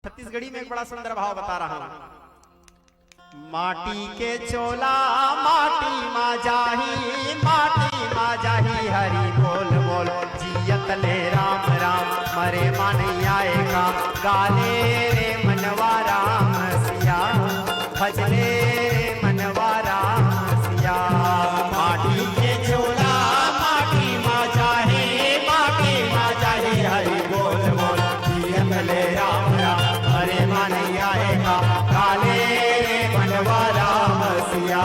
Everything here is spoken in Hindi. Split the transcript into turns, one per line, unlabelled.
छत्तीसगढ़ी में एक बड़ा सुंदर भाव बता रहा हूं। माटी के चोला माटी मा जाही हरि बोल बोल जियत ले राम राम मरे मन आएगा गाले रे मनवा राम सिया भजले रे मनवा राम सिया। माटी के चोला माटी मा जाही हरि बोल बोल जियत ले राम राम मरे मन आएगा काले रे मनवा राम सिया।